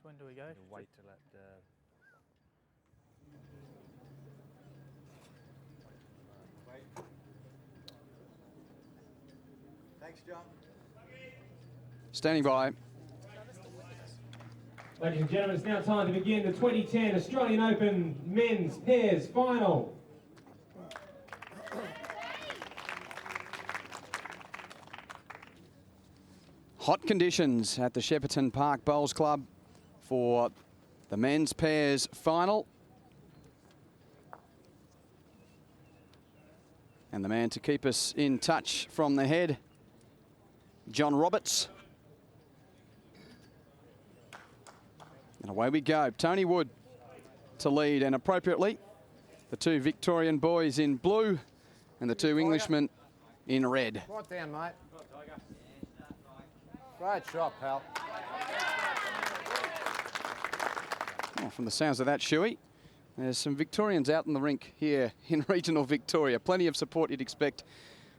when do we go? Wait to let Thanks, John. Standing by. Ladies and gentlemen, it's now time to begin the 2010 Australian Open Men's Pairs Final. Hot conditions at the Shepparton Park Bowls Club for the men's pairs final. And the man to keep us in touch from the head, John Roberts. And away we go. Tony Wood to lead, and appropriately, the two Victorian boys in blue and the two Englishmen in red. Right down, mate. Great shot, pal. Well, from the sounds of that, Shuey, there's some Victorians out in the rink here in regional Victoria. Plenty of support you'd expect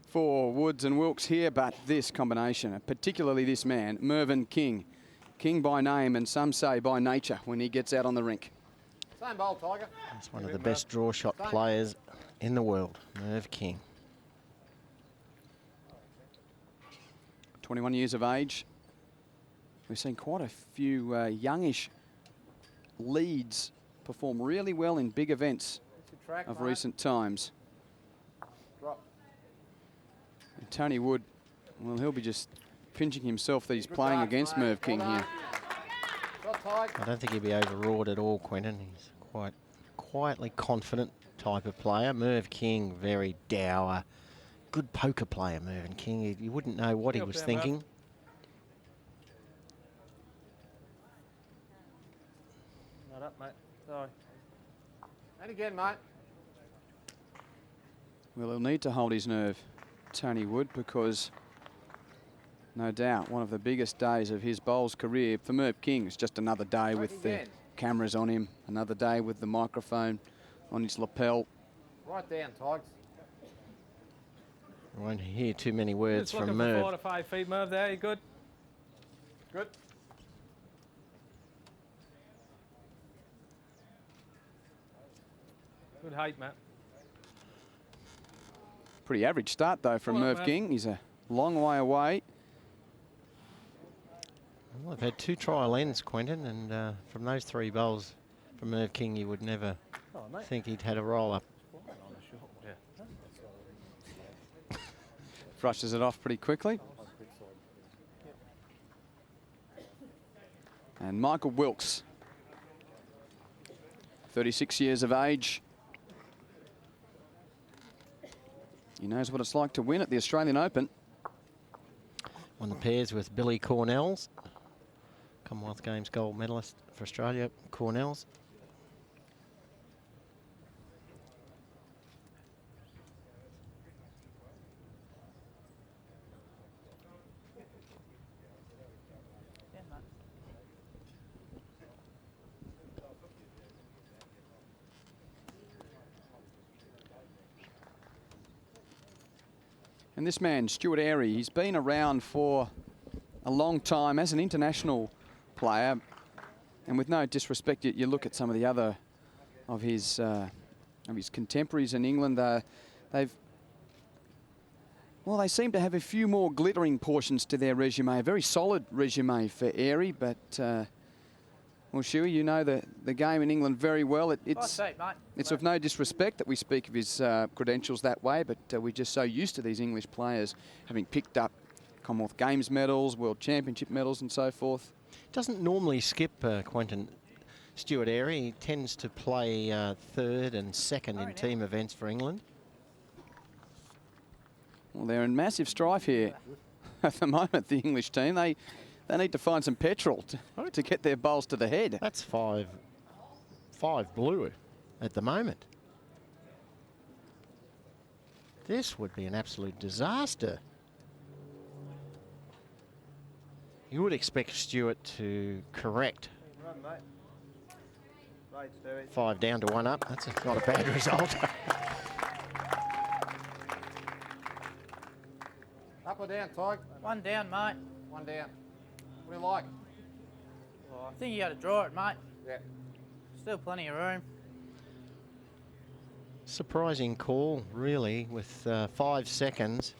for Woods and Wilks here, but this combination, particularly this man, Mervyn King. King by name and some say by nature when he gets out on the rink. Same bowl, Tiger. He's one of the best draw shot players in the world, Merv King. 21 years of age. We've seen quite a few youngish leads perform really well in big events of recent times. Drop. And Tony Wood, well, he'll be just pinching himself that he's playing against Merv King here. I don't think he'll be overawed at all, Quentin. He's quite quietly confident type of player. Merv King, very dour. Good poker player, Mervyn King. You wouldn't know what he was thinking. Not up, mate. Sorry. And again, mate. Well, he'll need to hold his nerve, Tony Wood, because no doubt one of the biggest days of his bowls career for Merv King is just another day with the cameras on him, another day with the microphone on his lapel. Right down, Tigers. I won't hear too many words Just from looking Merv. for 4 to 5 feet, Merv. There, you good? Good. Good height, Matt. Pretty average start, though, from Merv King. He's a long way away. Well, I've had 2 trial ends, Quentin, and from those 3 bowls from Merv King, you would never think he'd had a roll-up. Brushes it off pretty quickly. And Michael Wilks, 36 years of age. He knows what it's like to win at the Australian Open. On the pairs with Billy Cornells, Commonwealth Games gold medalist for Australia, Cornells. And this man, Stuart Airy, he's been around for a long time as an international player. And with no disrespect, you look at some of the other of his contemporaries in England. They seem to have a few more glittering portions to their resume. A very solid resume for Airy, but well, Shuey, you know the game in England very well. It's of no disrespect that we speak of his credentials that way, but we're just so used to these English players having picked up Commonwealth Games medals, World Championship medals and so forth. Doesn't normally skip, Quentin. Stuart Airy, he tends to play 3rd and 2nd in team events for England. Well, they're in massive strife here at the moment, the English team. They need to find some petrol to get their bowls to the head. That's 5 blue at the moment. This would be an absolute disaster. You would expect Stuart to correct. 5 down to 1 up. That's not a bad result. Up or down, Tig? 1 down, mate. 1 down. What do you like? I think you got to draw it, mate. Yeah. Still plenty of room. Surprising call, really, with 5 seconds.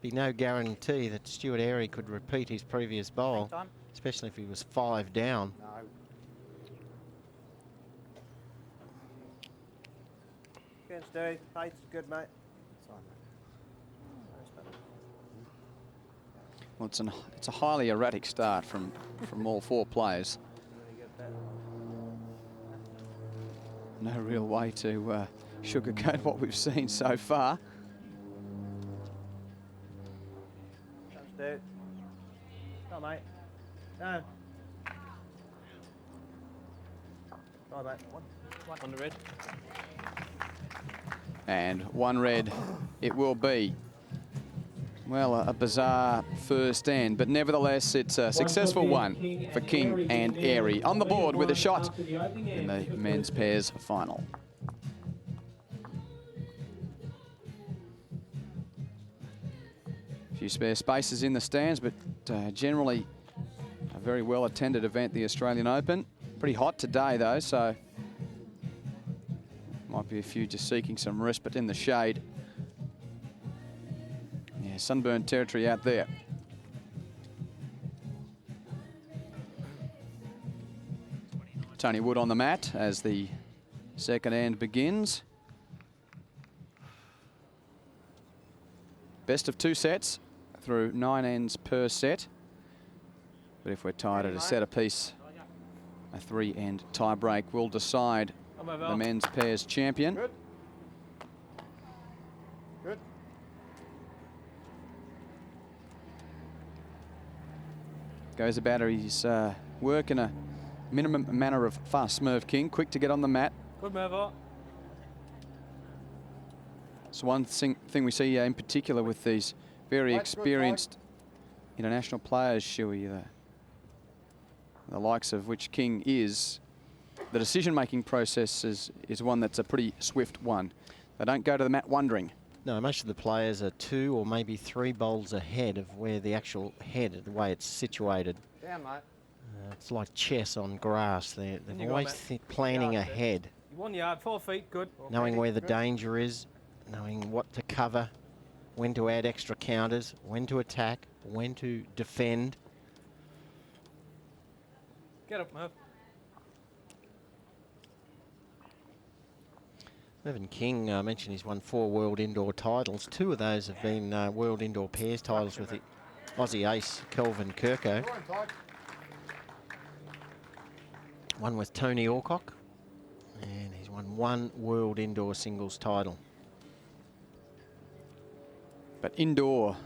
Be no guarantee that Stuart Airy could repeat his previous bowl, especially if he was 5 down. No. Good, Stu. Pace is good, mate. Well, it's a highly erratic start from all 4 players. No real way to sugarcoat what we've seen so far. Stu. No, mate. No. Right, mate. One on the red. And 1 red it will be. Well, a bizarre first end, but nevertheless, it's a successful one for King and Airy on the board with a shot in the men's pairs final. A few spare spaces in the stands, but generally a very well attended event, the Australian Open. Pretty hot today though, so might be a few just seeking some respite in the shade. Yeah, sunburned territory out there. Tony Wood on the mat as the second end begins. Best of 2 sets through 9 ends per set. But if we're tied at a set apiece, a 3-end tie break will decide the men's pairs champion. Good. Good. Goes about his work in a minimum manner of fast. Merv King, quick to get on the mat. Good, Merv. It's one thing we see in particular with these very That's good, experienced international players, Shuey, the likes of which King is. The decision-making process is one that's a pretty swift one. They don't go to the mat wondering. No, most of the players are 2 or maybe 3 bowls ahead of where the actual head, the way it's situated. Down, mate. It's like chess on grass. They're You always got planning Yard, ahead, You 1 yard, 4 feet, good. knowing where the Good. danger is, knowing what to cover, when to add extra counters, when to attack, when to defend. Get up, Merv. Mervyn King mentioned he's won 4 world indoor titles. 2 of those have been world indoor pairs titles with the Aussie ace Kelvin Kirko. Go on, Todd. One with Tony Alcock, and he's won 1 world indoor singles title. But indoor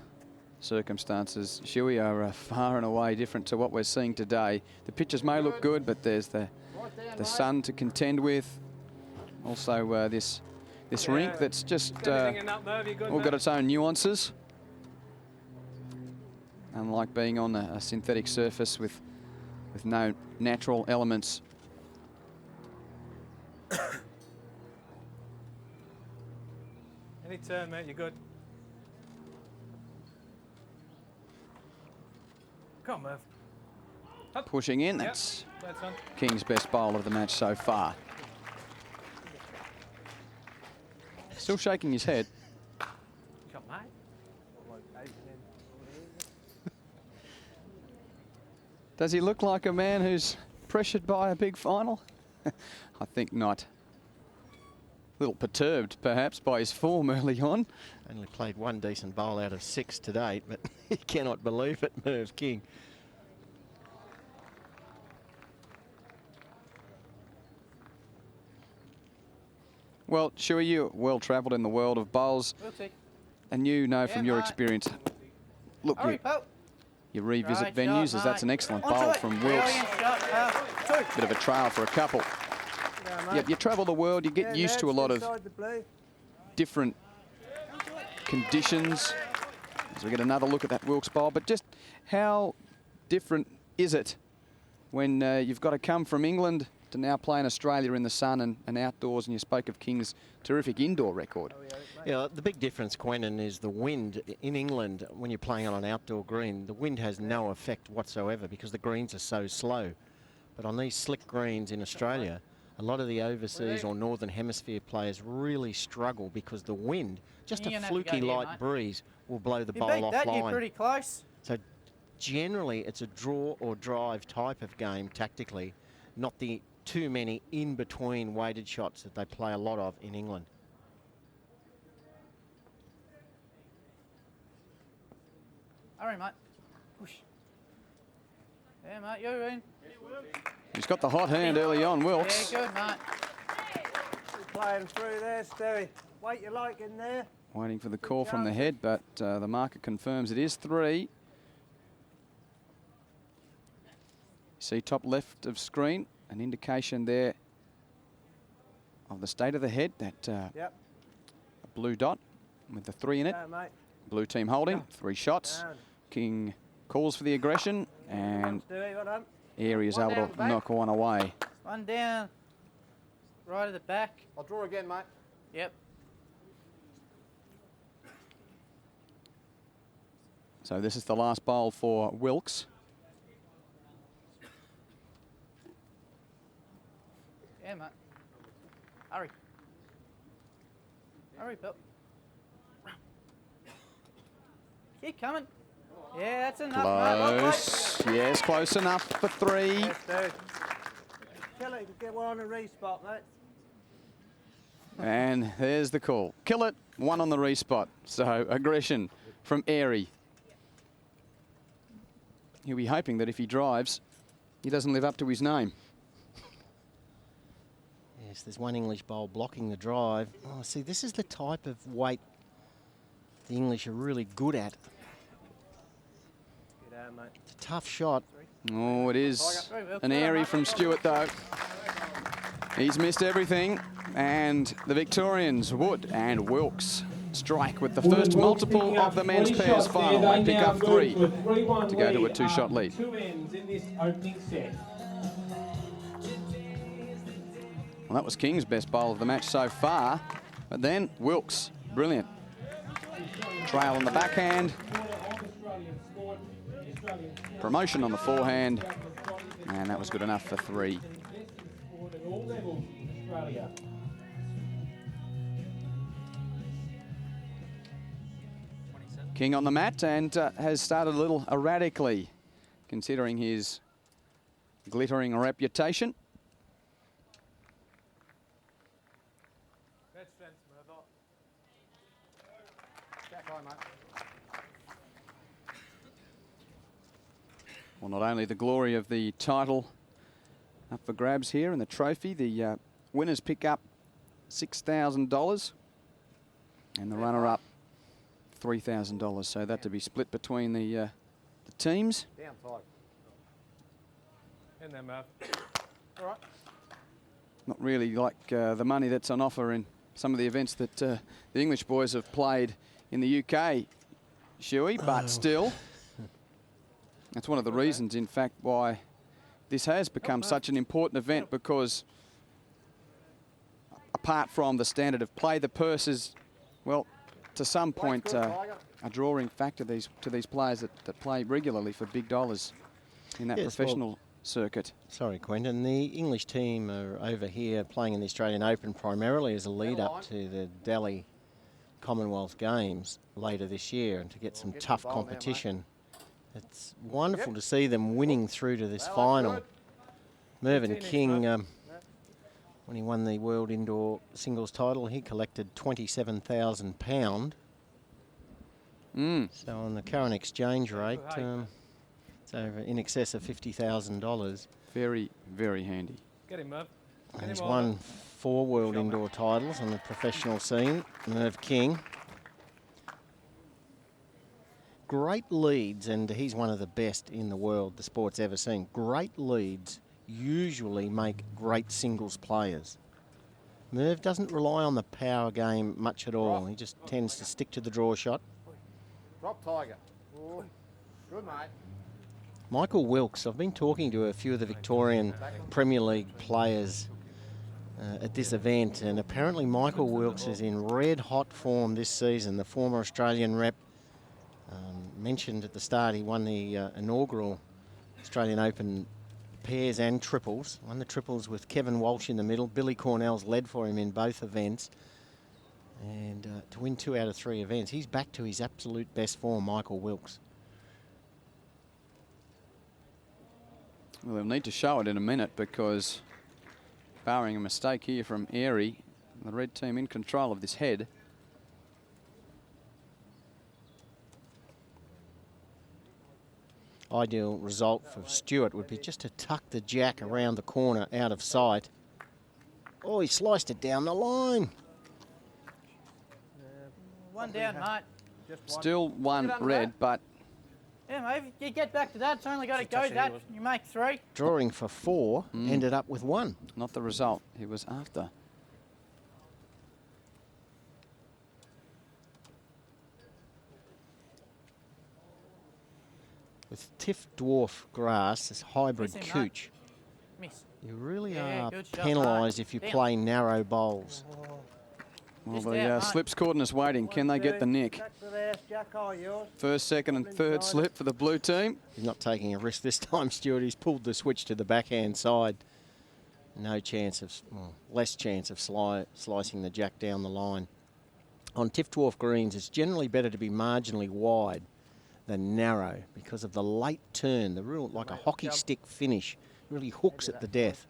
circumstances, Shuey, are far and away different to what we're seeing today. The pitches may look good, but there's the Right down, the mate. sun to contend with. Also, this rink that's just Anything in that, Merv, you good, all mate? got its own nuances. Unlike being on a synthetic surface with no natural elements. Any turn, mate, you're good. Come on, Merv. Pushing in, Yep, that's that's on. King's best bowl of the match so far. Still shaking his head. Come, mate. Does he look like a man who's pressured by a big final? I think not. A little perturbed, perhaps, by his form early on. Only played 1 decent bowl out of 6 to date, but he cannot believe it, Merv King. Well, Shuey, you're well travelled in the world of bowls, and you know from your mate. experience. Look, Hurry, pal. you revisit Right, venues, shot, as that's an mate. excellent Onto bowl it. from Wilks. Brilliant shot, pal. Bit of a trail for a couple. You travel the world, you get used to a lot of different conditions. As we get another look at that Wilks bowl, but just how different is it when you've got to come from England to now play in Australia in the sun and outdoors, and you spoke of King's terrific indoor record. Yeah, the big difference, Quentin, is the wind in England. When you're playing on an outdoor green, the wind has no effect whatsoever because the greens are so slow. But on these slick greens in Australia, a lot of the overseas or northern hemisphere players really struggle because the wind, just a fluky light breeze, will blow the bowl offline. You're pretty close. So generally, it's a draw or drive type of game tactically, not the too many in-between weighted shots that they play a lot of in England. Hurry, mate. Push. Yeah, mate, you're in. He's got the hot hand early on, Wilks. Yeah, good, mate. Playing through there, Stewie. Wait you like in there. Waiting for the call from the head, but the marker confirms it is 3. See top left of screen, an indication there of the state of the head, that a blue dot with the 3 in it. Mate. Blue team holding, 3 shots. Down. King calls for the aggression, and Stewie, well done. Airy is able to knock one away. One down. Right at the back. I'll draw again, mate. Yep. So this is the last bowl for Wilks. Yeah, mate. Hurry. Hurry, Bill. Keep coming. Yeah, that's enough, mate. Close. Yes, close enough for 3. Yes, dude. Kill it, get one on the respot, mate. And there's the call. Kill it, 1 on the respot. So aggression from Airy. He'll be hoping that if he drives, he doesn't live up to his name. Yes, there's one English bowl blocking the drive. Oh, see, this is the type of weight the English are really good at. Get out, mate. It's a tough shot. Oh, it is an Airy from Stewart, though. He's missed everything, and the Victorians, Wood and Wilks, strike with the first multiple of the men's pairs final. They pick up 3 to go to a 2-shot lead. 2 ends in this opening set. Well, that was King's best bowl of the match so far, but then Wilks, brilliant. Trail on the backhand, promotion on the forehand, and that was good enough for 3. King on the mat and has started a little erratically, considering his glittering reputation. Best friends, Merv. Stand by, mate. Well, not only the glory of the title up for grabs here and the trophy, the winners pick up $6,000 and the runner-up $3,000. So that to be split between the teams. Down, tight. In there, Merv. All right. Not really like the money that's on offer in some of the events that the English boys have played in the UK, Shuey, but still, that's one of the reasons, in fact, why this has become such an important event, because apart from the standard of play, the purse is, well, to some point, a drawing factor to these players that play regularly for big dollars in that professional circuit. Sorry, Quentin. The English team are over here playing in the Australian Open primarily as a lead-up to the Delhi Commonwealth Games later this year, and to get some tough competition. It's wonderful to see them winning through to this final. Mervyn King, when he won the World Indoor Singles title, he collected £27,000. So on the current exchange rate, it's over in excess of $50,000. Very, very handy. Get him, Merv. And he's won 4 World Indoor titles on the professional scene, Merv King. Great leads, and he's one of the best in the world the sport's ever seen. Great leads usually make great singles players. Merv doesn't rely on the power game much at all. He just tends to stick to the draw shot. Drop, Tiger. Ooh. Good, mate. Michael Wilks, I've been talking to a few of the Victorian Premier League players at this event, and apparently Michael Wilks is in red hot form this season. The former Australian rep mentioned at the start he won the inaugural Australian Open pairs and triples. Won the triples with Kevin Walsh in the middle. Billy Cornell's led for him in both events. And to win 2 out of 3 events, he's back to his absolute best form, Michael Wilks. Well, they'll need to show it in a minute because, barring a mistake here from Airy, the red team in control of this head. Ideal result for Stewart would be just to tuck the jack around the corner out of sight. Oh, he sliced it down the line. One down, mate. Still one red, but Yeah, mate, if you get back to that, it's only got to go that. You make 3. Drawing for 4, ended up with 1. not the result he was after. With Tiff Dwarf grass, this hybrid Miss him, cooch, Miss. you really Yeah, are good shot, penalised mate. if you Down. play narrow bowls. Well, Just the out, mate. slip's coordinates waiting. Can they get the nick? Back to the house, Jack, are yours? First, second and third slip for the blue team. He's not taking a risk this time, Stuart. He's pulled the switch to the backhand side. No chance of, well, less chance of slicing the jack down the line. On Tiff Dwarf greens, it's generally better to be marginally wide than narrow because of the late turn, the real, like a hockey stick finish, really hooks at the death.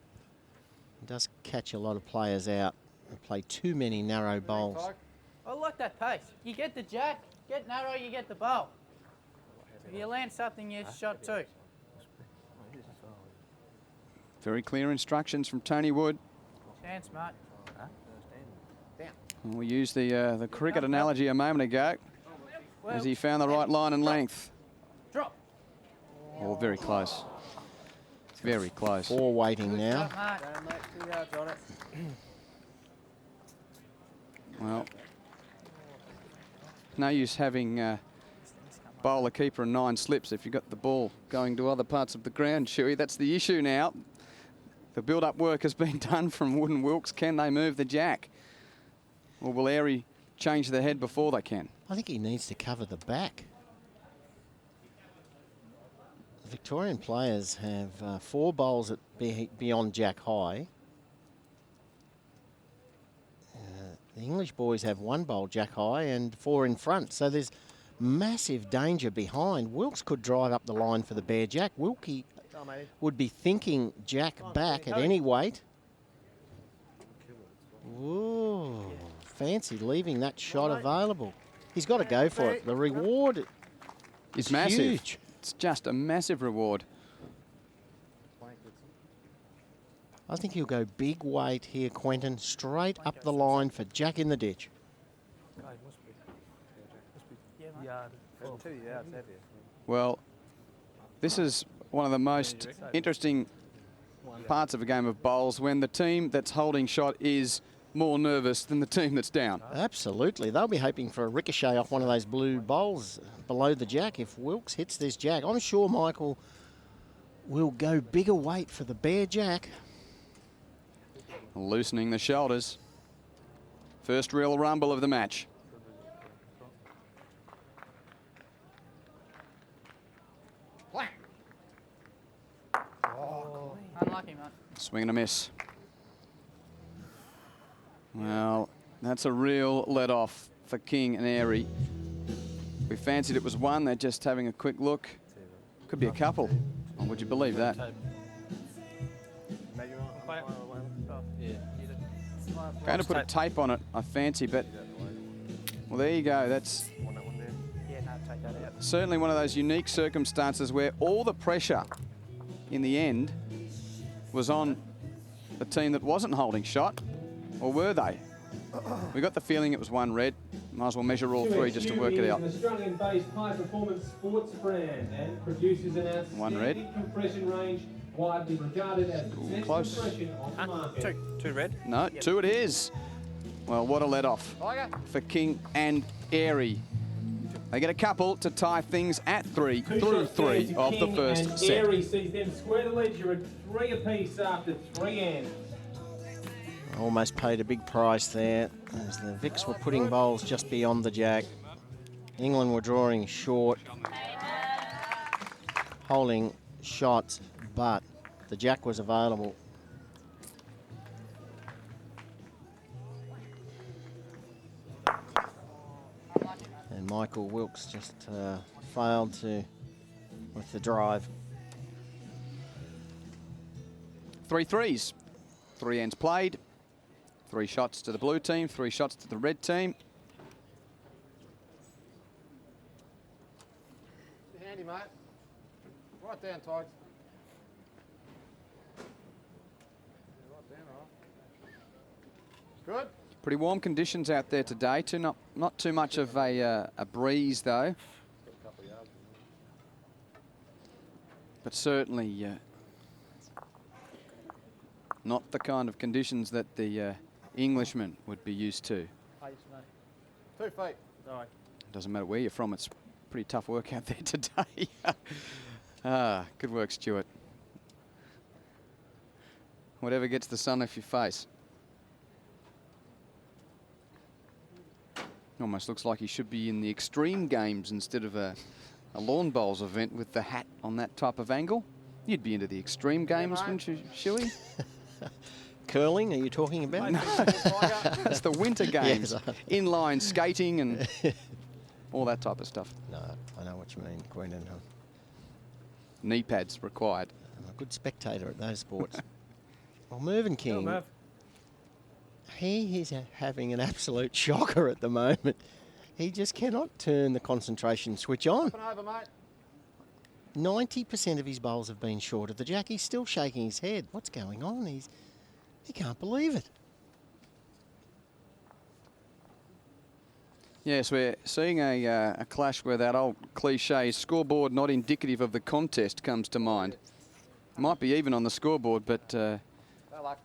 It does catch a lot of players out and play too many narrow bowls. I like that pace. You get the jack, get narrow, you get the bowl. If you land something, you shot 2. Very clear instructions from Tony Wood. Chance, mate. And we used the cricket analogy a moment ago as he found the right line and length. Drop. Oh, very close. Very close. 4 waiting now. Shot, mate. Down, mate, 2 yards on it. Well, no use having bowler, keeper and 9 slips if you've got the ball going to other parts of the ground, Shuey. That's the issue now. The build-up work has been done from Wood and Wilks. Can they move the jack? Or will Airy change the head before they can? I think he needs to cover the back. The Victorian players have 4 bowls at beyond jack high. The English boys have 1 bowl jack high and 4 in front. So there's massive danger behind. Wilks could drive up the line for the bare jack. Wilkie would be thinking jack back at any weight. Ooh, fancy leaving that shot available. He's got to go for it. The reward It's massive. huge. It's just a massive reward. I think he'll go big weight here, Quentin, straight up the line for jack in the ditch. Well, this is one of the most interesting parts of a game of bowls when the team that's holding shot is more nervous than the team that's down. Absolutely. They'll be hoping for a ricochet off one of those blue bowls below the jack if Wilks hits this jack. I'm sure Michael will go bigger weight for the bare jack. Loosening the shoulders. First real rumble of the match. Unlucky, mate. Swing and a miss. Well, that's a real let-off for King and Airy. We fancied it was 1. They're just having a quick look. Could be a couple. Oh, would you believe that? Going to put a tape on it, I fancy, but... Well, there you go. That's Yeah, no, take that out. certainly one of those unique circumstances where all the pressure in the end was on the team that wasn't holding shot, or were they? We got the feeling it was 1 red. Might as well measure all 3 just to work it out. An Australian-based high-performance sports brand and produces an outstanding 1 red. compression range, widely regarded as the best close. compression on the market. 2 red. No, 2 it is. Well, what a let-off for King and Airy. They get a couple to tie things at 3 Two through shots there 3 to of the King first and set. Airy sees them square the ledger at 3 apiece after 3 ends. Almost paid a big price there as the Vics were putting bowls just beyond the jack. England were drawing short, holding shots, but the jack was available. And Michael Wilks just failed to with the drive. 3 threes. 3 ends played. 3 shots to the blue team, 3 shots to the red team. Be handy, mate. Right down, Tigers. Right down, all right. Good. Pretty warm conditions out there today. Not too much of a breeze though. But certainly not the kind of conditions that the Englishmen would be used to. 2 feet. Sorry. Doesn't matter where you're from, it's pretty tough work out there today. Good work, Stuart. Whatever gets the sun off your face. Almost looks like he should be in the extreme games instead of a lawn bowls event with the hat on that type of angle. You'd be into the extreme games, wouldn't you, Shuey? Curling, are you talking about? No, that's the winter games. Yes. Inline skating and all that type of stuff. No, I know what you mean, Quentin. Knee pads required. I'm a good spectator at those sports. Well, Mervyn King, Go, Merv. he is having an absolute shocker at the moment. He just cannot turn the concentration switch on. Up and over, mate. 90% of his bowls have been short of the jack. He's still shaking his head. What's going on? He can't believe it. Yes, we're seeing a clash where that old cliche scoreboard not indicative of the contest comes to mind. Might be even on the scoreboard, but No luck.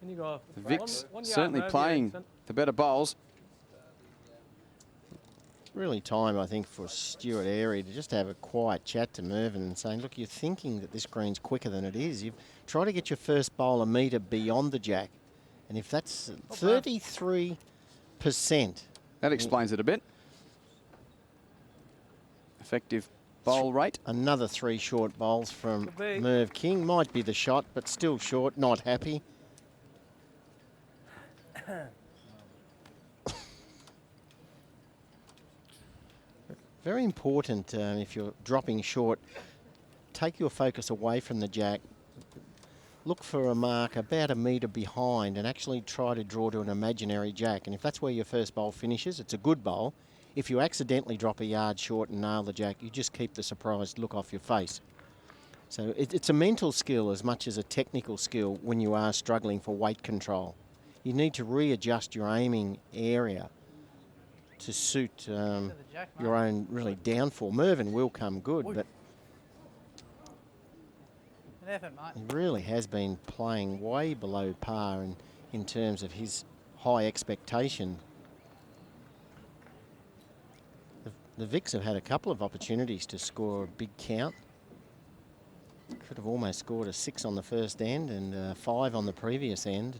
Can you go? the Vicks One yard, certainly Merv, playing yeah, the better bowls. Really time, I think, for Stuart Airy to just have a quiet chat to Mervyn and saying, look, you're thinking that this green's quicker than it is. You've tried to get your first bowl a metre beyond the jack. And if that's 33%. That explains it a bit. Effective bowl rate. Another 3 short bowls from Could be. Merv King. Might be the shot, but still short, not happy. Very important if you're dropping short, take your focus away from the jack. Look for a mark about a metre behind and actually try to draw to an imaginary jack. And if that's where your first bowl finishes, it's a good bowl. If you accidentally drop a yard short and nail the jack, you just keep the surprised look off your face. So it's a mental skill as much as a technical skill when you are struggling for weight control. You need to readjust your aiming area to suit your own really downfall. Mervyn will come good, but Good effort, mate. he really has been playing way below par in terms of his high expectation. The Vicks have had a couple of opportunities to score a big count. Could have almost scored a 6 on the first end and 5 on the previous end.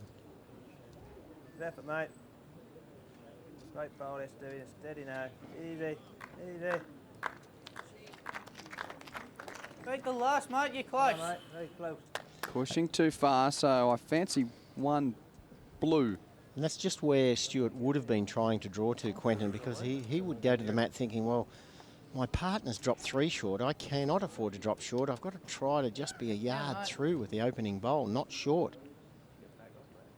Good effort, mate. Right ball, let's do it. Steady now. Easy, easy. Beat the last, mate. You're close. All right, very close. Pushing too far, so I fancy one blue. And that's just where Stuart would have been trying to draw to, Quentin, because he would go to the mat thinking, well, my partner's dropped 3 short. I cannot afford to drop short. I've got to try to just be a yard mate. through with the opening bowl, not short.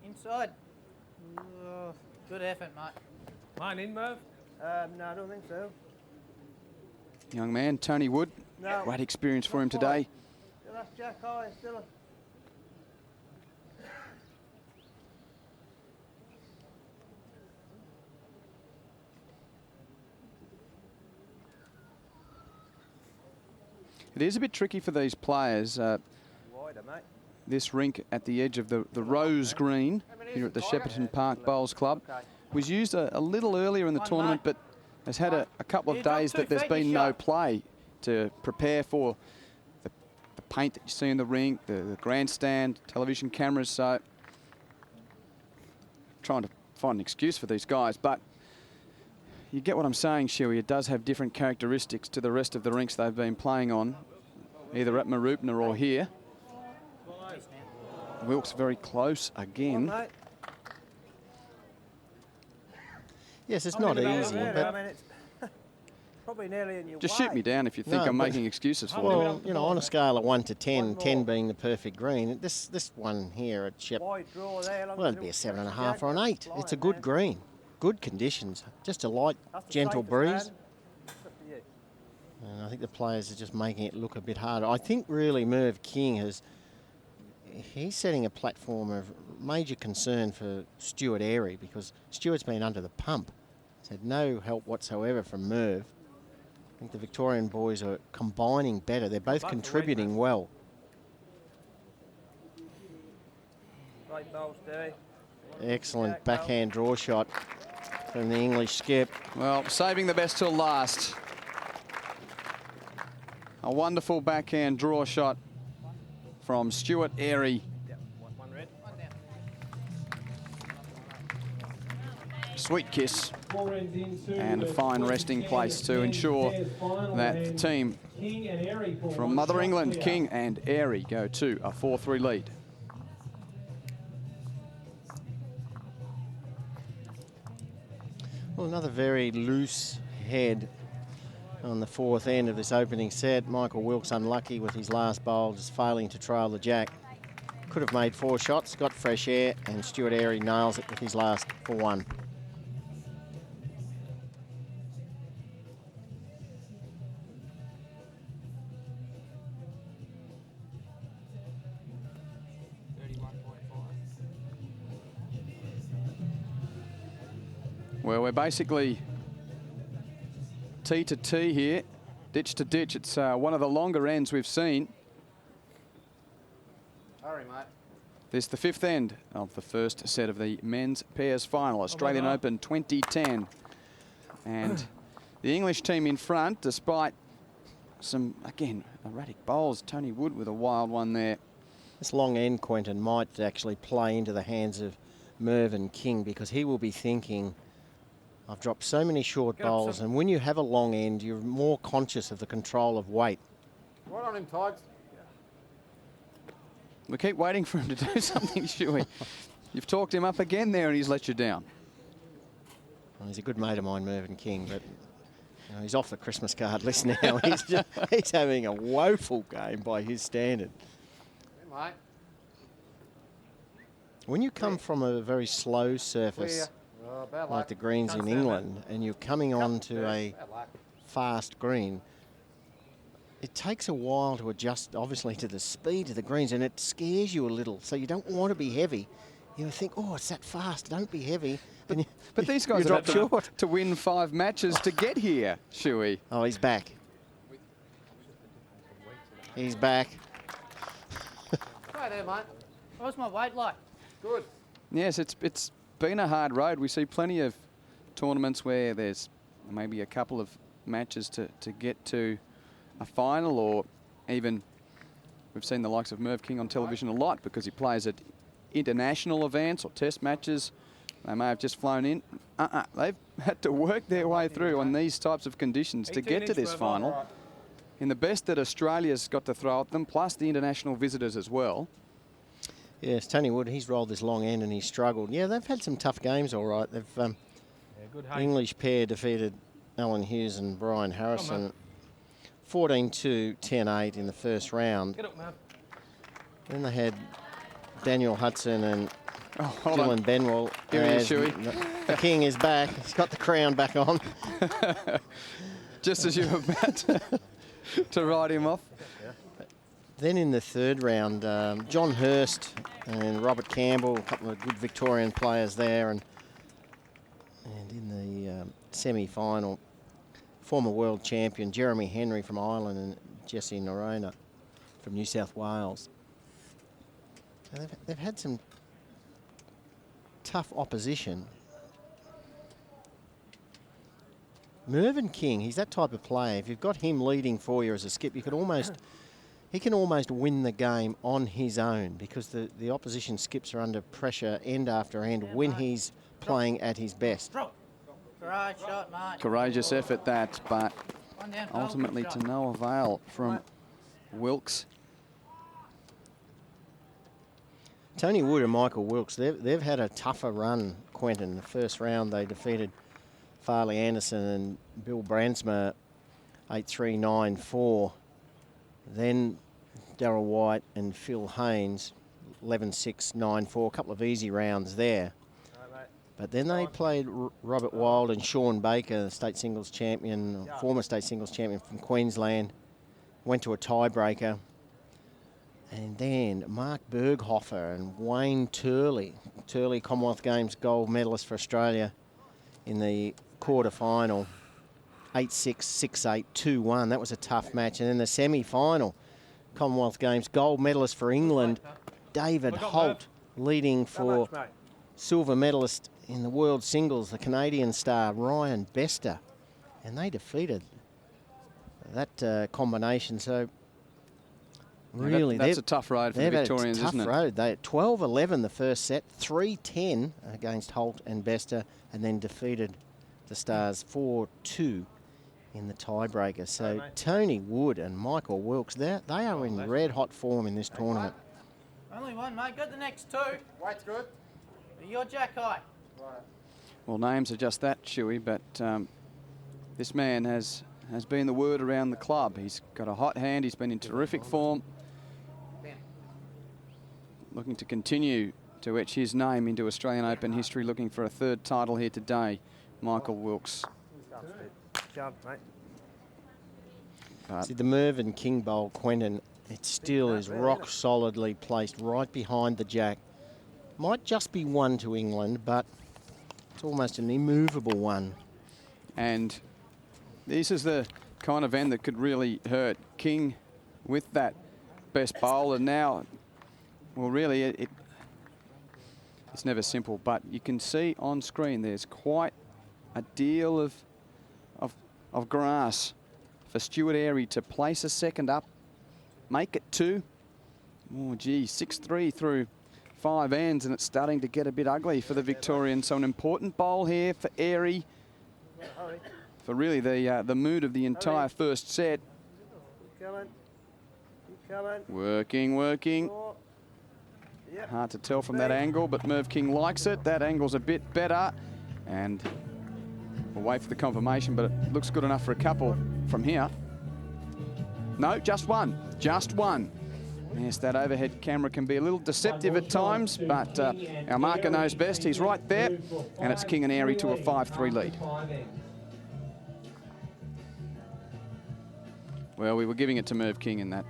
Inside. Good effort, mate. Mine in, Merv. No, I don't think so. Young man, Tony Wood. No. Great experience for him today. Still that's jack high, still. It is a bit tricky for these players. Wider, mate. This rink at the edge of the Rose Green here at the Shepparton Park Bowls Club was used a little earlier in the tournament, but has had a couple of days that there's been no play to prepare for the paint that you see in the rink, the grandstand, television cameras. So trying to find an excuse for these guys, but you get what I'm saying, Shuey. It does have different characteristics to the rest of the rinks they've been playing on, either at Marupna or here. Wilks very close again. Mate. Yes, it's not easy, Really, but I mean, it's probably nearly in your Just way. shoot me down if you think No, I'm but- making excuses for you. well, you know, on a scale of 1 to 10, One 10 more. being the perfect green, this one here at Shep, Wide draw there. well, it'd be a 7.5 or an 8. It's a good green, good conditions, just a light, gentle breeze. And I think the players are just making it look a bit harder. I think really Merv King he's setting a platform of major concern for Stuart Airy, because Stuart's been under the pump. He's had no help whatsoever from Merv. I think the Victorian boys are combining better. They're both contributing well. Right bowl, Stewie. Excellent backhand draw shot from the English skip. Well, saving the best till last. A wonderful backhand draw shot from Stuart Airy. Yep, one red. Sweet kiss Four ends into and a the fine resting 2010 place to ensure pairs final, that the and team King and Airy for from one Mother shot England, clear. King and Airy, go to a 4-3 lead. Well, another very loose head on the fourth end of this opening set. Michael Wilks unlucky with his last bowl, just failing to trail the jack. Could have made 4 shots, got fresh air, and Stuart Airy nails it with his last for 1. Well, we're basically tee to tee here, ditch to ditch. It's one of the longer ends we've seen. Hurry, mate. This is the 5th end of the first set of the men's pairs final, Australian Open 2010. And the English team in front, despite some, again, erratic bowls. Tony Wood with a wild one there. This long end, Quentin, might actually play into the hands of Merv and King, because he will be thinking, I've dropped so many short bowls, and when you have a long end, you're more conscious of the control of weight. Right on him, Tigers. We keep waiting for him to do something, Shuey. You've talked him up again there and he's let you down. Well, he's a good mate of mine, Mervyn King, but you know, he's off the Christmas card list now. He's having a woeful game by his standard. Hey, mate. When you come from a very slow surface, Bad like luck. the greens in England, and you're coming on to a Bad luck. fast green, it takes a while to adjust, obviously, to the speed of the greens, and it scares you a little. So you don't want to be heavy. You think, oh, it's that fast, don't be heavy. But these guys you have drop had to win 5 matches to get here, Shuey. Oh, he's back. He's back. Stay there, mate. What's my weight like? Good. Yes, it's been a hard road. We see plenty of tournaments where there's maybe a couple of matches to get to a final, or even we've seen the likes of Merv King on television a lot because he plays at international events or test matches. They may have just flown in. They've had to work their way through on these types of conditions to get to this final. In the best that Australia's got to throw at them, plus the international visitors as well. Yes, Tony Wood, he's rolled this long end and he's struggled. Yeah, they've had some tough games, all right. They've Good the English pair defeated Alan Hughes and Brian Harrison 14-2, 10-8 in the first round. Get up, man. Then they had Daniel Hudson and Hold Dylan on. Benwell. Give me a as shoey. the King is back. He's got the crown back on. Just as you were about to write him off. Then in the third round, John Hurst and Robert Campbell, a couple of good Victorian players there. And in the semi-final, former world champion Jeremy Henry from Ireland and Jesse Norona from New South Wales. And they've had some tough opposition. Mervyn King, he's that type of player. If you've got him leading for you as a skip, you could almost, he can almost win the game on his own, because the opposition skips are under pressure end after end when he's playing at his best. Great shot, mate. Courageous effort that, but One down, ultimately good to shot. no avail from Wilks. Tony Wood and Michael Wilks, they've had a tougher run, Quentin. The first round they defeated Farley Anderson and Bill Brandsma 8-3, 9-4. Then Darryl White and Phil Haynes 11-6, 9-4. A couple of easy rounds there. But then they played Robert Wild and Sean Baker, state singles champion, former state singles champion from Queensland. Went to a tiebreaker. And then Mark Berghofer and Wayne Turley Commonwealth Games gold medalist for Australia in the quarter-final. 8-6, 6-8, 2-1. That was a tough match. And then the semi-final, Commonwealth Games gold medalist for England, David Holt, leading for silver medalist in the world singles, the Canadian star Ryan Bester. And they defeated that combination. So really, that's a tough road for the Victorians, isn't it? Tough road. They 12-11 the first set, 3-10 against Holt and Bester, and then defeated the Stars 4-2 in the tiebreaker. So Tony Wood and Michael Wilks, they are in red-hot form in this tournament. Only one, mate. Got the next two. White's good. You're Jack High. Right. Well, names are just that, Shuey, but this man has been the word around the club. He's got a hot hand. He's been in terrific form. Looking to continue to etch his name into Australian Open history, looking for a third title here today, Michael Wilks. See, the Merv King bowl, Quentin, it still is rock solidly placed right behind the jack. Might just be one to England, but it's almost an immovable one. And this is the kind of end that could really hurt. King with that best bowl, and now, well, really, it's never simple, but you can see on screen there's quite a deal of grass for Stuart Airy to place a second up, make it 2. Oh, gee, 6-3 through 5 ends, and it's starting to get a bit ugly for the Victorians. So an important bowl here for Airy, for really the mood of the entire first set. Keep coming. Working. Hard to tell from that angle, but Merv King likes it. That angle's a bit better, and we'll wait for the confirmation, but it looks good enough for a couple from here. No, just one. Yes, that overhead camera can be a little deceptive at times, but our marker knows best. He's right there, and it's King and Airy to a 5-3 lead. Well, we were giving it to Merv King in that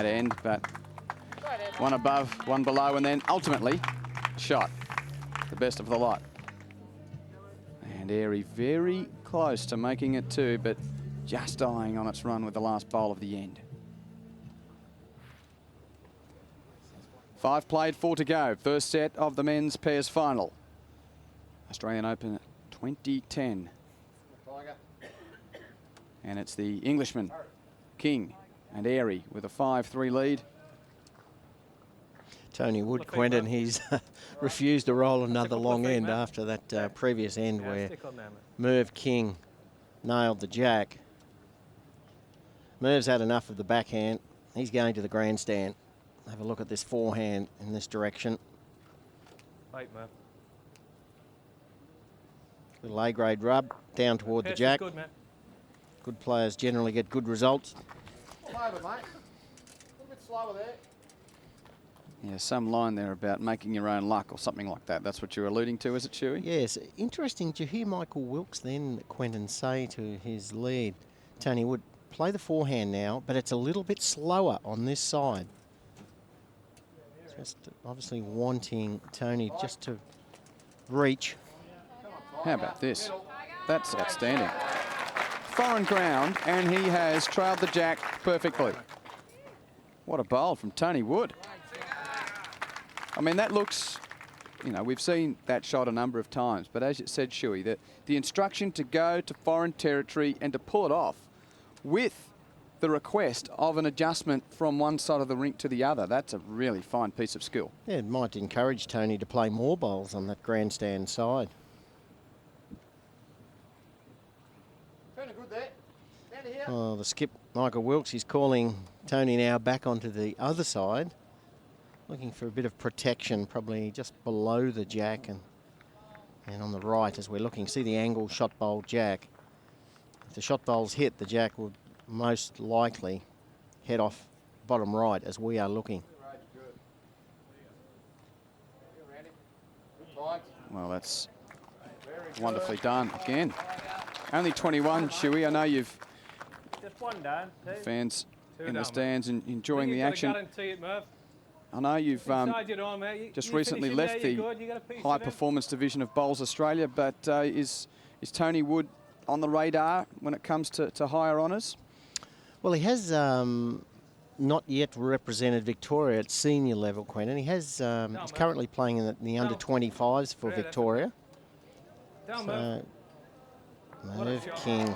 end, but one above, one below, and then ultimately shot the best of the lot. And Airy very close to making it 2, but just dying on its run with the last bowl of the end. 5 played, 4 to go. First set of the men's pairs final. Australian Open 2010. And it's the Englishman, King and Airy, with a 5-3 lead. Tony Wood, Quentin, he's refused to roll another long end after that previous end where Merv King nailed the jack. Merv's had enough of the backhand. He's going to the grandstand. Have a look at this forehand in this direction. Wait, Merv. Little A-grade rub down toward the jack. Good, Matt. Good players generally get good results. Come over, mate. A little bit slower there. Yeah, some line there about making your own luck or something like that. That's what you're alluding to, is it, Shuey? Yes. Interesting to hear Michael Wilks then, Quentin, say to his lead, Tony Wood, play the forehand now, but it's a little bit slower on this side. Just obviously wanting Tony just to reach. How about this? That's outstanding. Foreign ground, and he has trailed the jack perfectly. What a bowl from Tony Wood. I mean, that looks, you know, we've seen that shot a number of times, but as you said, Shuey, the instruction to go to foreign territory and to pull it off with the request of an adjustment from one side of the rink to the other, that's a really fine piece of skill. Yeah, it might encourage Tony to play more bowls on that grandstand side. Turning good there. Down to here. Oh, the skip, Michael Wilks, he's calling Tony now back onto the other side. looking for a bit of protection, probably just below the jack and on the right as we're looking. See the angle shot bowl jack. If the shot bowl's hit, the jack will most likely head off bottom right as we are looking. Well, that's wonderfully done again. Only 21, Shuey. I know you've Just one down. Two. fans Two in down, the stands and enjoying the action. Guarantee it, Merv. I know you've Inside your arm, mate. just You recently finish in left there, the you're good. You got a piece high of it. performance division of Bowls Australia, but is Tony Wood on the radar when it comes to higher honours? Well, he has not yet represented Victoria at senior level, Quentin. He has. He's currently playing in the under 25s for Victoria. Down, Merv. Merv King,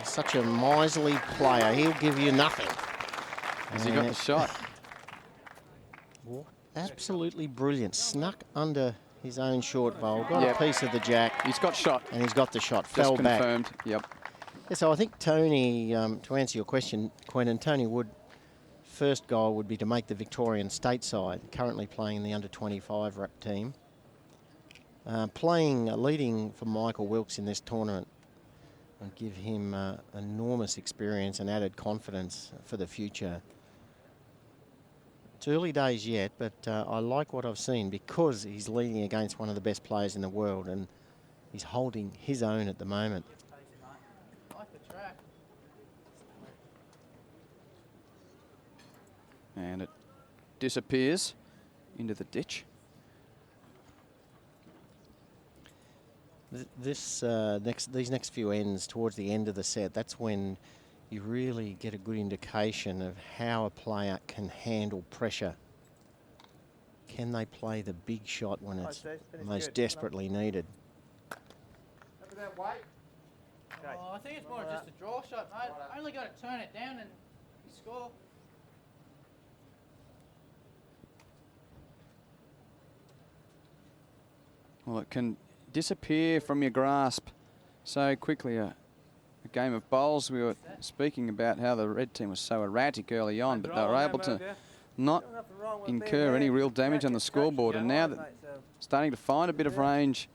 such a miserly player. He'll give you nothing. Has he got the shot? Absolutely brilliant. Snuck under his own short bowl. Got a piece of the jack. He's got shot. And he's got the shot. Just Fell back. confirmed. Yep. Yeah, so I think Tony, to answer your question, Quentin, Tony Wood, first goal would be to make the Victorian state side, currently playing in the under 25 team. Leading for Michael Wilks in this tournament and give him enormous experience and added confidence for the future. It's early days yet, but I like what I've seen because he's leading against one of the best players in the world and he's holding his own at the moment. And it disappears into the ditch. These next few ends towards the end of the set, that's when you really get a good indication of how a player can handle pressure. Can they play the big shot when it's most desperately needed? Oh, I think it's more just a draw shot, mate. Only got to turn it down and you score. Well, it can disappear from your grasp so quickly. A game of bowls, we were speaking about how the red team was so erratic early on, but they were able to not incur any real damage on the scoreboard. And now that starting to find a bit of range,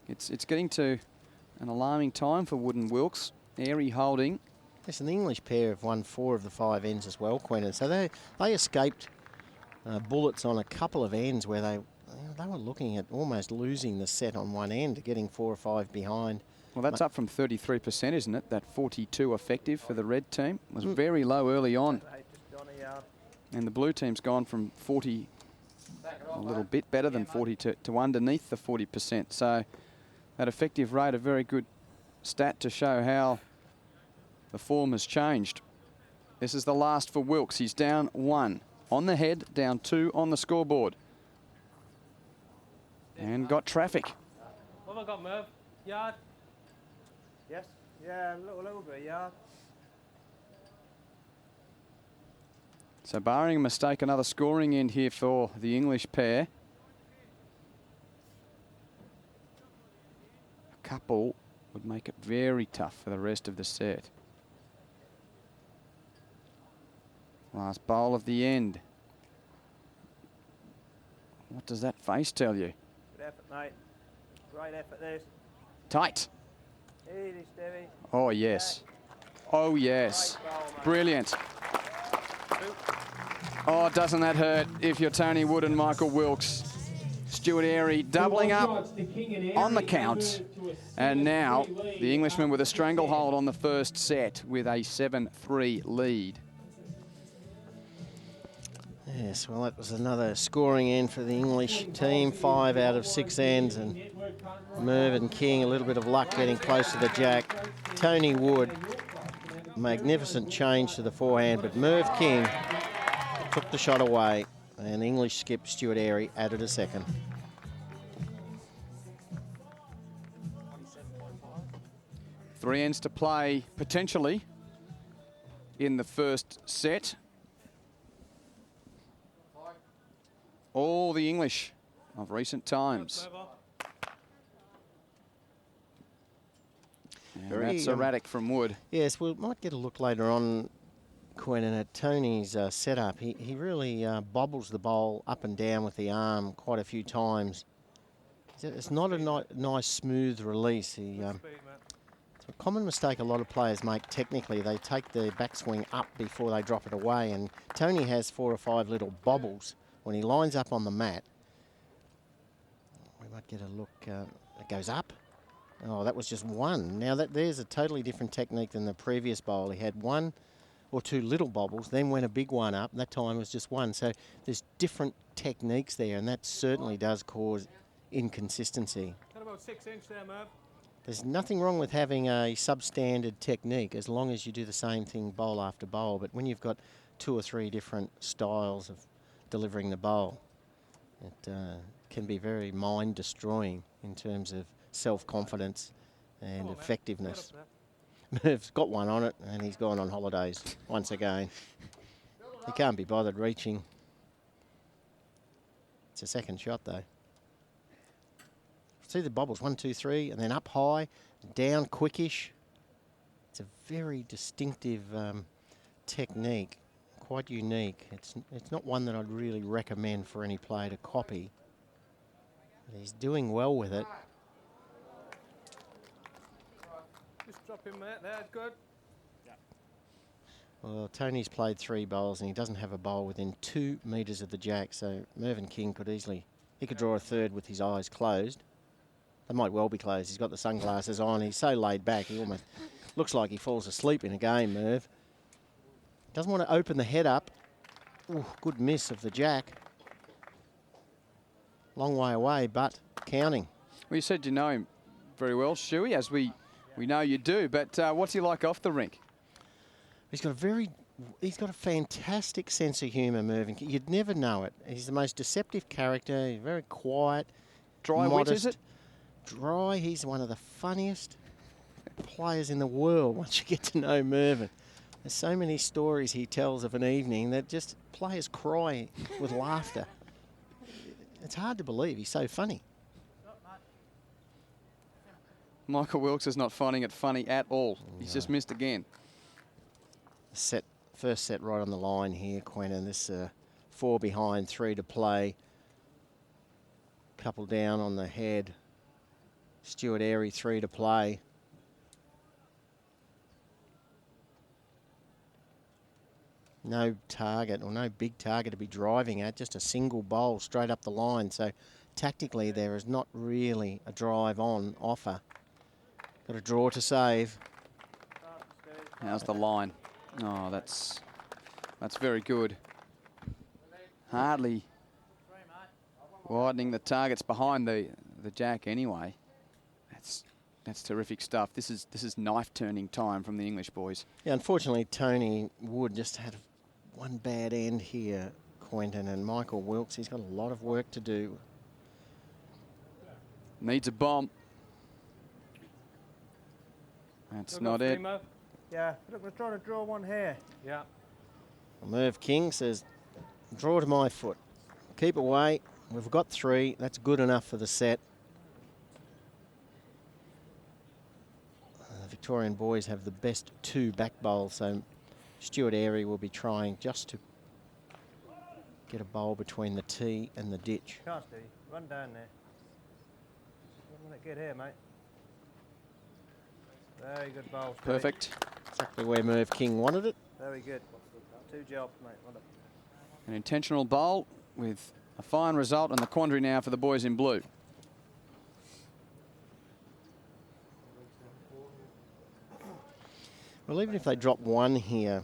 it's getting to an alarming time for Wood and Wilks. Airy holding. Yes, and the English pair have won 4 of the 5 ends as well, Quentin. So they escaped bullets on a couple of ends where they were looking at almost losing the set on one end, getting 4 or 5 behind. Well, that's up from 33%, isn't it? That 42 effective for the red team was very low early on. And the blue team's gone from 40, a little bit better than 40 to underneath the 40%. So that effective rate, a very good stat to show how the form has changed. This is the last for Wilks. He's down 1 on the head, down 2 on the scoreboard. And got traffic. What have I got, Merv? Yard? Yes. Yeah, a little bit, yard. So barring a mistake, another scoring end here for the English pair. A couple would make it very tough for the rest of the set. Last bowl of the end. What does that face tell you? Good effort, mate. Great effort, this. Tight. Easy, Stevie. Oh, yes. Oh, yes. Brilliant. Oh, doesn't that hurt if you're Tony Wood and Michael Wilks? Stuart Airy doubling up on the count. And now the Englishman with a stranglehold on the first set with a 7-3 lead. Yes, well, that was another scoring end for the English team. 5 out of 6 ends, and Merv and King, a little bit of luck getting close to the jack. Tony Wood, magnificent change to the forehand, but Merv King took the shot away, and English skip Stuart Airy added a second. Three ends to play, potentially, in the first set. All the English of recent times. And that's erratic from Wood. Yes, we might get a look later on, Quentin, at Tony's setup, he really bobbles the bowl up and down with the arm quite a few times. It's not a nice, smooth release. It's a common mistake a lot of players make technically. They take the backswing up before they drop it away, and Tony has 4 or 5 little bobbles when he lines up on the mat. We might get a look. It goes up. Oh, that was just one. Now there's a totally different technique than the previous bowl. He had 1 or 2 little bobbles, then went a big one up, and that time was just one. So there's different techniques there, and that certainly does cause inconsistency. Got about 6 inch there, Merv. There's nothing wrong with having a substandard technique as long as you do the same thing bowl after bowl. But when you've got 2 or 3 different styles of delivering the bowl, it can be very mind-destroying in terms of self-confidence and effectiveness. Merv's got one on it, and he's gone on holidays once again. He can't be bothered reaching. It's a second shot, though. See the bobbles, 1, 2, 3, and then up high, down quickish. It's a very distinctive technique, quite unique. It's not one that I'd really recommend for any player to copy. But he's doing well with it. Just drop him there, good. Well, Tony's played 3 bowls and he doesn't have a bowl within 2 metres of the jack, so Merv King could easily, he could draw a third with his eyes closed. They might well be closed. He's got the sunglasses on. He's so laid back. He almost looks like he falls asleep in a game, Merv. Doesn't want to open the head up. Ooh, good miss of the jack. Long way away, but counting. Well, you said you know him very well, Shuey, as we know you do. But what's he like off the rink? He's got a fantastic sense of humour, Mervyn. You'd never know it. He's the most deceptive character. He's very quiet. Dry wit, is it? Dry. He's one of the funniest players in the world once you get to know Mervyn. There's so many stories he tells of an evening that just players cry with laughter. It's hard to believe he's so funny. Michael Wilks is not finding it funny at all. He's just missed again. First set right on the line here, Quentin. This 4 behind, 3 to play. Couple down on the head. Stuart Airy, 3 to play. No target or no big target to be driving at, just a single bowl straight up the line. So tactically there is not really a drive on offer. Got a draw to save. How's the line? Oh, that's very good. Hardly widening the targets behind the jack anyway. That's terrific stuff. This is knife turning time from the English boys. Yeah, unfortunately Tony Wood just had one bad end here, Quentin, and Michael Wilks, he's got a lot of work to do. Needs a bomb. That's not it. Yeah, look, we're trying to draw one here. Yeah. Merv King says, draw to my foot. Keep away. We've got 3. That's good enough for the set. The Victorian boys have the best 2 back bowls, so Stuart Airy will be trying just to get a bowl between the tee and the ditch. Can't do. Run down there. Let it get here, mate. Very good bowl. Perfect. Exactly where Merv King wanted it. Very good. 2 jobs, mate. Well done. An intentional bowl with a fine result and the quandary now for the boys in blue. Well, even if they drop 1 here,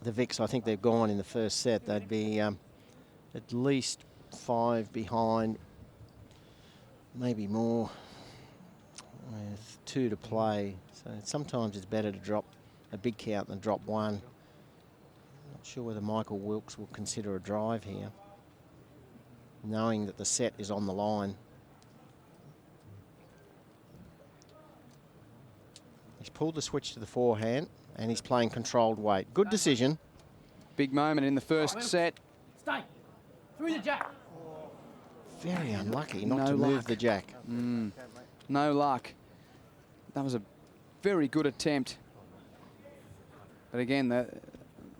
the Vics, I think they've gone in the first set. They'd be at least 5 behind, maybe more, with 2 to play. So sometimes it's better to drop a big count than drop 1. Not sure whether Michael Wilks will consider a drive here, knowing that the set is on the line. He's pulled the switch to the forehand and he's playing controlled weight. Good decision. Big moment in the first set. Stay. Through the jack. Very unlucky not No to move luck. the jack. No luck. That was a very good attempt. But again,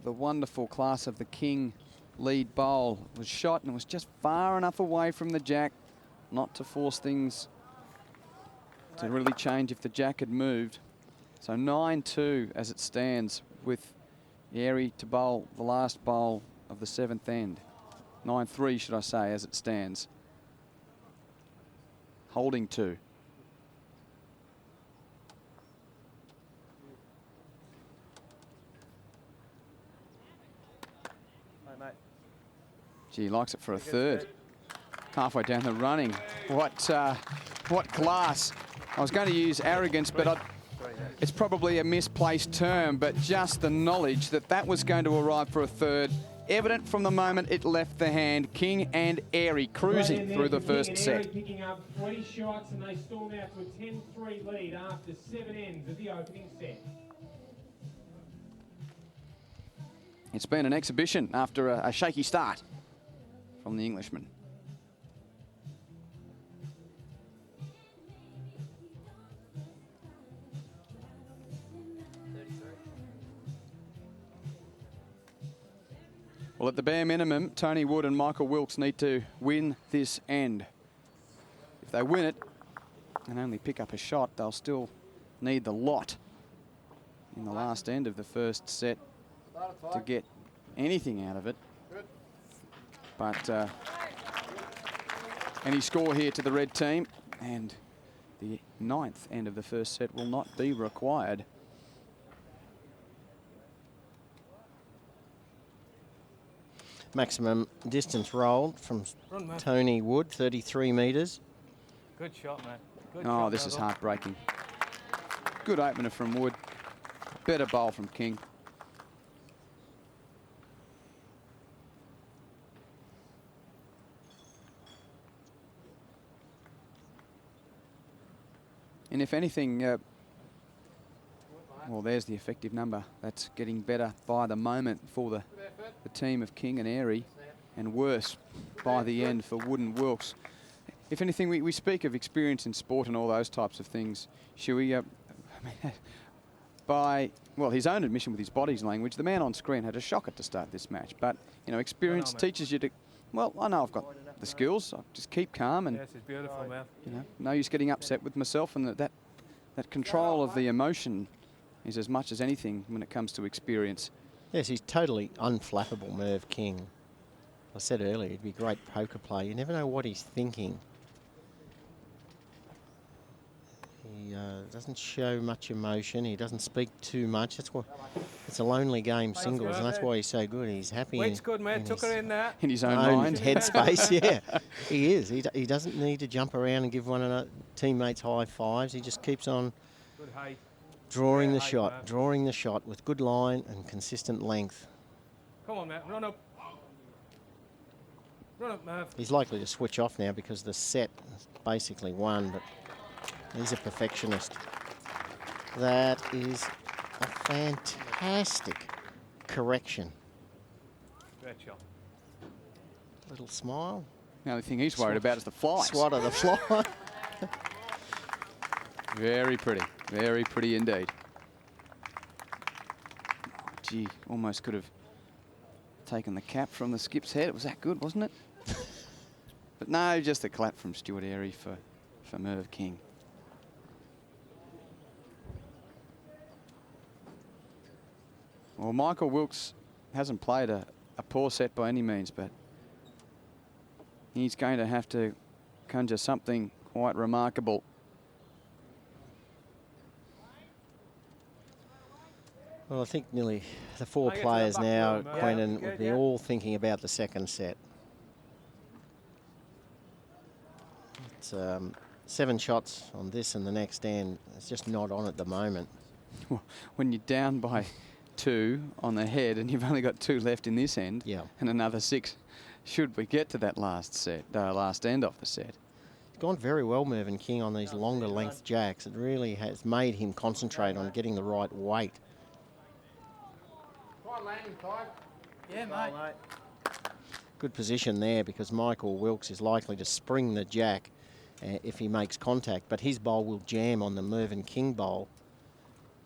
the wonderful class of the king lead bowl. It was shot and it was just far enough away from the jack not to force things to really change if the jack had moved. So 9-2 as it stands, with Airy to bowl the last bowl of the 7th end. 9-3 should I say, as it stands. Holding 2. Gee, he likes it for a third. Halfway down the running. What class. I was going to use arrogance, but it's probably a misplaced term, but just the knowledge that that was going to arrive for a third, evident from the moment it left the hand. King and Airy cruising through the first set. Picking up 20 shots, and they storm out to a 10-3 lead after 7 ends of the opening set. It's been an exhibition after a shaky start from the Englishman. Well, at the bare minimum, Tony Wood and Michael Wilks need to win this end. If they win it and only pick up a shot, they'll still need the lot in the last end of the first set to get anything out of it. But any score here to the red team, and the 9th end of the first set will not be required. Maximum distance rolled from Tony Wood, 33 metres. Good shot, mate. Good Oh, shot, this is Melville. heartbreaking. Good opener from Wood. Better bowl from King. And if anything, well, there's the effective number. That's getting better by the moment for the team of King and Airy, and worse by the end for Wood and Wilks. If anything, we speak of experience in sport and all those types of things. Shuey, by, well, his own admission with his body's language, the man on screen had a shocker to start this match. But, you know, experience teaches you to, well, I know I've got the skills. I just keep calm and, Yes, it's beautiful, man. you know, no use getting upset with myself, and that control of the emotion is as much as anything when it comes to experience. Yes, he's totally unflappable, Merv King. I said earlier, he'd be a great poker player. You never know what he's thinking. He doesn't show much emotion. He doesn't speak too much. That's why it's a lonely game, singles, and that's why he's so good. He's happy. Weight's good, mate. Took her in there. In his own mind. Headspace, yeah. He is. He doesn't need to jump around and give one of the teammates high fives. He just keeps on Good height. drawing Yeah, the height, shot, man. drawing the shot with good line and consistent length. Come on, man. Run up. Run up, Merv. He's likely to switch off now because the set is basically won, but he's a perfectionist. That is a fantastic correction. Great shot. Little smile. The only thing he's worried about is the flies. Swat of the fly. Very pretty indeed. Gee, almost could have taken the cap from the skip's head. It was that good, wasn't it? But no, just a clap from Stuart Airy for Merv King. Well, Michael Wilks hasn't played a poor set by any means, but he's going to have to conjure something quite remarkable. Well, I think nearly the four I get to players the back now, room, Quentin, yeah, would be yeah. all thinking about the second set. It's 7 shots on this and the next end. It's just not on at the moment. When you're down by 2 on the head and you've only got 2 left in this end, Yeah. and another 6 should we get to that last end of the set. It's gone very well, Mervyn King, on these longer length jacks. It really has made him concentrate on getting the right weight. Try landing, Ty. Yeah, mate. Good position there because Michael Wilks is likely to spring the jack if he makes contact, but his bowl will jam on the Mervyn King bowl,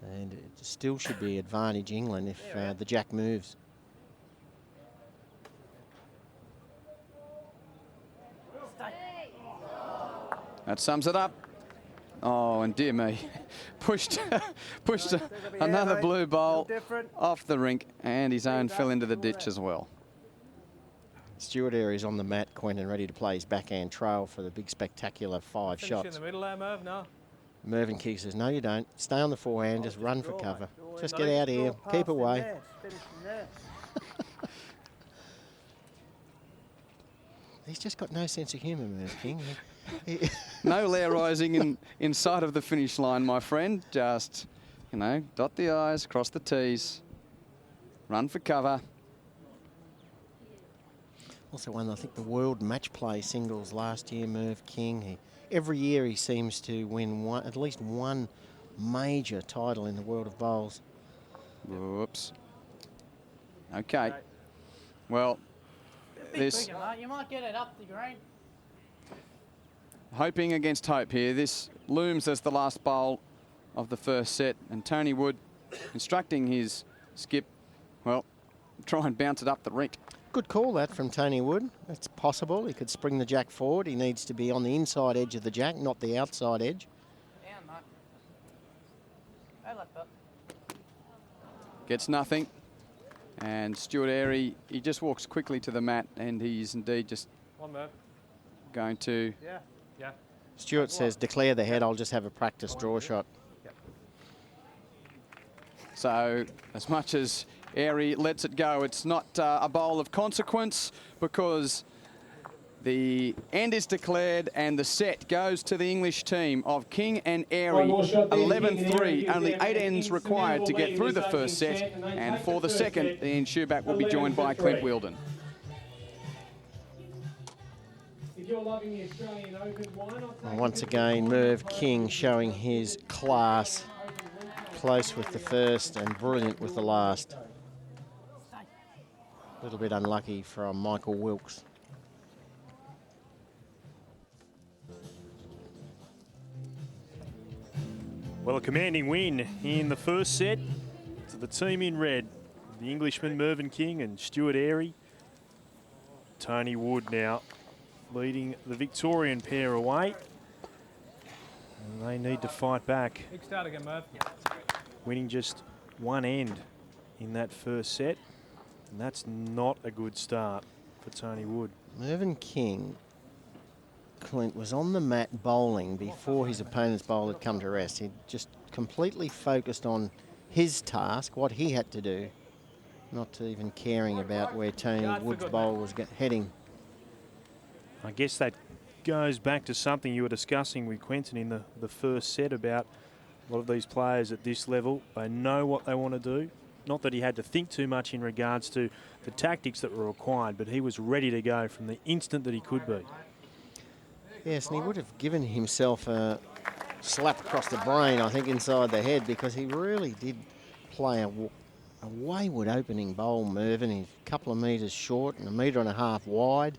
and it still should be advantage England if the jack moves. That sums it up. Oh, and dear me, pushed another blue bowl off the rink, and his own fell into the ditch as well. Stuart Airy's on the mat, Quentin, ready to play his backhand trail for the big spectacular 5 Finish shots. in the middle there, Merv, no. Mervyn King says, no, you don't. Stay on the forehand, just run for cover. Just get out here, keep away. He's just got no sense of humour, Merv King. No lair rising in sight of the finish line, my friend. Just, you know, dot the I's, cross the T's, run for cover. Also won, I think, the World Match Play singles last year, Merv King. Every year he seems to win at least one major title in the world of bowls. Whoops. Okay. Well, this... You might get it up the green. Hoping against hope here. This looms as the last bowl of the first set, and Tony Wood instructing his skip, well, try and bounce it up the rink. Good call, that, from Tony Wood. It's possible. He could spring the jack forward. He needs to be on the inside edge of the jack, not the outside edge. Down, mate. Hey, left foot. Gets nothing. And Stuart Airy, he just walks quickly to the mat, and he's indeed just going to... Yeah. Stuart says, declare the head, I'll just have a practice draw shot. So, as much as Airy lets it go, it's not a bowl of consequence, because the end is declared and the set goes to the English team of King and Airy. 11-3, only 8 ends required to get through the first set, and for the second, Ian Schuback will be joined by Clint Wheeldon. Once again, Merv King showing his class, close with the first and brilliant with the last. A little bit unlucky from Michael Wilks. Well, a commanding win in the first set to the team in red. The Englishman Mervyn King and Stuart Airy. Tony Wood now leading the Victorian pair away. And they need to fight back. Big start again, Merv. Winning just one end in that first set. And that's not a good start for Tony Wood. Mervyn King, Clint, was on the mat bowling before his opponent's bowl had come to rest. He just completely focused on his task, what he had to do, not even caring about where Tony Wood's bowl was heading. I guess that goes back to something you were discussing with Quentin in the first set about a lot of these players at this level. They know what they want to do. Not that he had to think too much in regards to the tactics that were required, but he was ready to go from the instant that he could be. Yes, and he would have given himself a slap across the brain, I think, inside the head, because he really did play a wayward opening bowl, Mervyn. He's a couple of metres short and 1.5 metres wide.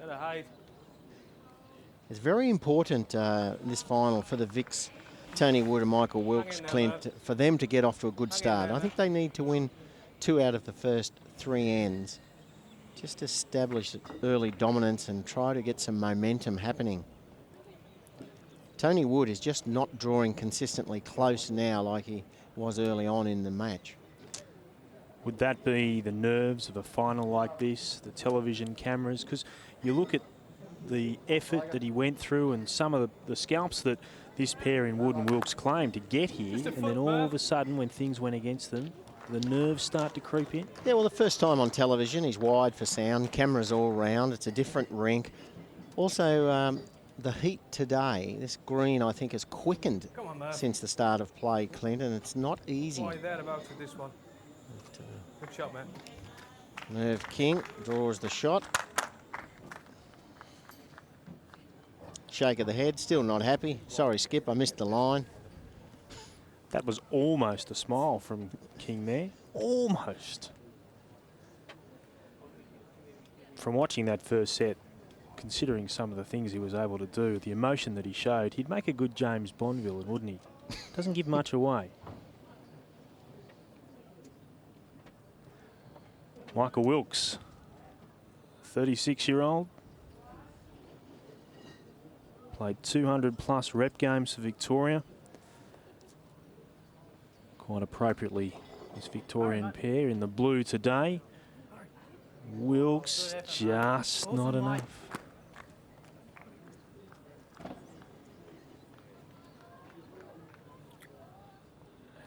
It's very important this final for the Vicks, Tony Wood and Michael Wilks, Clint, for them to get off to a good start. I think they need to win 2 out of the first 3 ends. Just establish early dominance and try to get some momentum happening. Tony Wood is just not drawing consistently close now like he was early on in the match. Would that be the nerves of a final like this, the television cameras? Because you look at the effort that he went through and some of the scalps that this pair in Wood and Wilks claimed to get here, and then all of a sudden when things went against them, the nerves start to creep in. Yeah, well, the first time on television, he's wide for sound, cameras all round, it's a different rink. Also, the heat today, this green, I think, has quickened since the start of play, Clint, and it's not easy. Boy, thereabouts with this one. Good shot, man. Merv King draws the shot. Shake of the head, still not happy. Sorry, Skip, I missed the line. That was almost a smile from King there. Almost. From watching that first set, considering some of the things he was able to do, the emotion that he showed, he'd make a good James Bond villain, wouldn't he? Doesn't give much away. Michael Wilks, 36-year-old. Played 200 plus rep games for Victoria. Quite appropriately, this Victorian pair in the blue today. Wilks just not enough.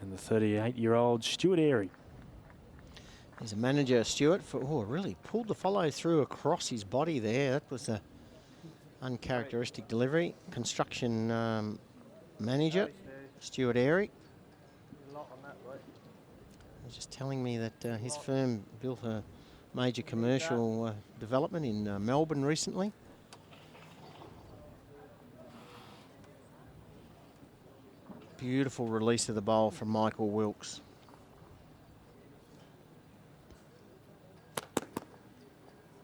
And the 38-year-old Stuart Airy. He's a manager, Stuart, for really pulled the follow through across his body there. That was a uncharacteristic delivery. Construction manager, Stuart Airy. He's just telling me that his firm built a major commercial development in Melbourne recently. Beautiful release of the bowl from Michael Wilks.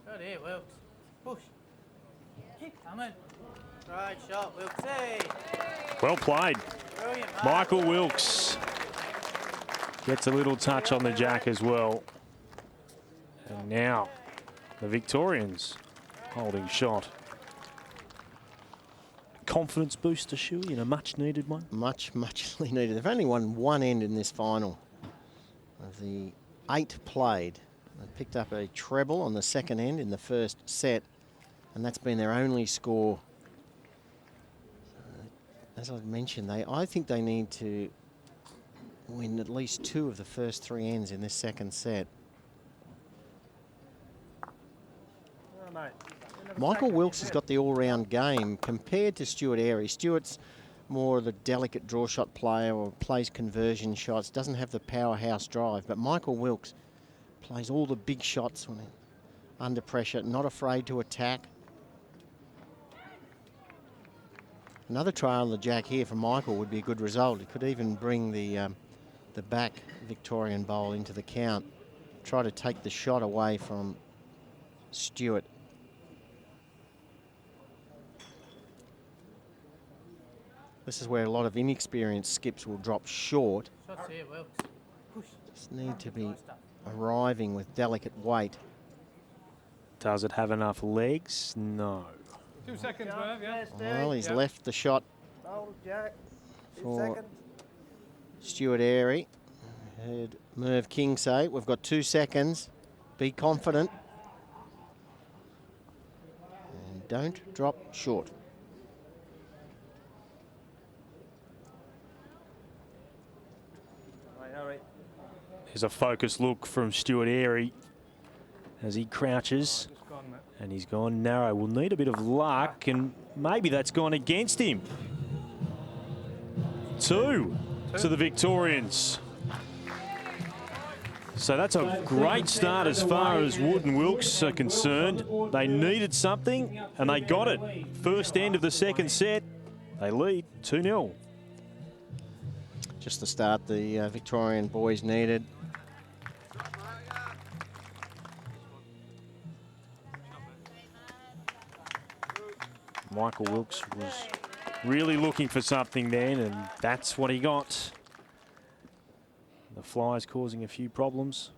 Good here, Wilks. Push. Keep coming. Great shot, Wilks. Hey. Well played. Brilliant, mate. Michael Wilks gets a little touch on the jack as well. And now the Victorians holding shot. Confidence booster, Shuey, and a much-needed one. Muchly needed. They've only won one end in this final. Of the 8 played, they picked up a treble on the second end in the first set, and that's been their only score. As I've mentioned, I think they need to win at least 2 of the first 3 ends in this second set. Oh, mate. Michael Wilks has got the all-round game compared to Stuart Airy. Stuart's more of the delicate draw shot player or plays conversion shots, doesn't have the powerhouse drive, but Michael Wilks plays all the big shots when under pressure, not afraid to attack. Another try on the jack here for Michael would be a good result. He could even bring the back Victorian bowl into the count, try to take the shot away from Stuart. This is where a lot of inexperienced skips will drop short. Shots here, Wilks. Push. Just need to be arriving with delicate weight. Does it have enough legs? No. 2 seconds, Merv, yeah. Well, he's left the shot Hold Jack. 2 for seconds. Stuart Airy. Heard Merv King say, we've got 2 seconds. Be confident. And don't drop short. Right, hurry. Here's a focused look from Stuart Airy as he crouches. Just gone, mate. And he's gone narrow. Will need a bit of luck, and maybe that's gone against him. 2 to the Victorians. So that's a great start as far as Wood and Wilks are concerned. They needed something, and they got it. First end of the second set, they lead 2-0. Just the start the Victorian boys needed. Michael Wilks was really looking for something then, and that's what he got. The flies causing a few problems.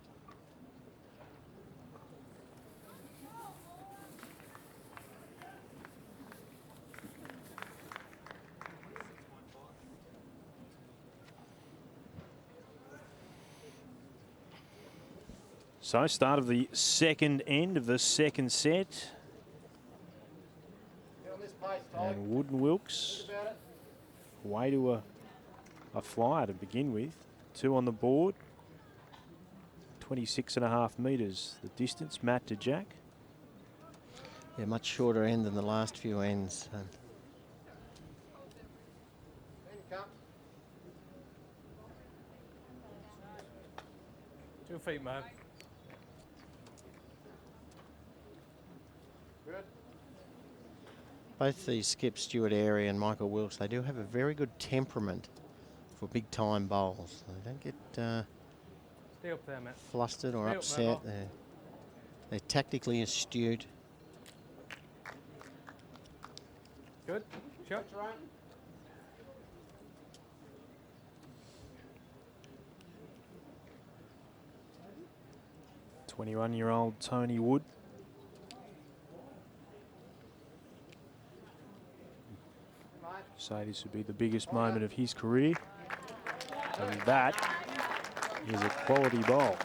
So, start of the second end of the second set. And Wood and Wilks away to a flyer to begin with. 2 on the board. 26.5 metres the distance, Matt to Jack. Yeah, much shorter end than the last few ends. 2 feet, Merv. Both these skips, Stuart Airy and Michael Wilks, they do have a very good temperament for big-time bowls. They don't get Stay up there, Matt. flustered or Stay up, upset. Merv. They're tactically astute. Good. Shot. 21-year-old Tony Wood. say this would be the biggest moment of his career. And that is a quality bowl.